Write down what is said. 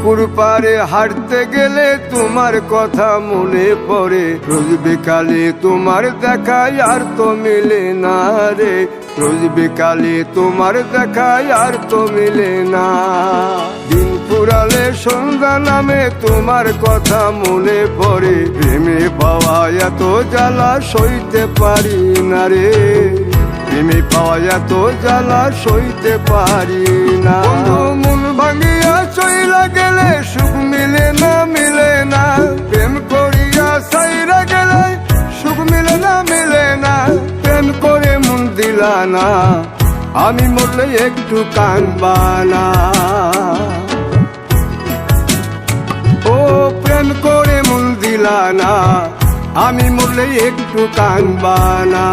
পুকুর পাড়ে হাঁটতে গেলে তোমার কথা মনে পড়ে, রোজ বিকালে তোমার দেখায় আর তো মিলে না রে, রোজ বিকালে তোমার দেখায় আর তো মিলে না। দিন ফুরালে সন্ধ্যা নামে তোমার কথা মনে পড়ে, প্রেমে পাওয়া এত জ্বালা সইতে পারি না রে, প্রেমে পাওয়া এত জ্বালা সইতে পারি না। মন ভাঙিয়া চইলা গেলে সুখ মিলে না, মিলে না, প্রেম করিয়া সাইরা গেলে সুখ মিলে না, মিলে না, প্রেম করে মন দিলা না, আমি মরলে একটু কাঁদবা না। ও প্রেম করে মন দিলা না, আমি মরলে একটু কাঁদবা না।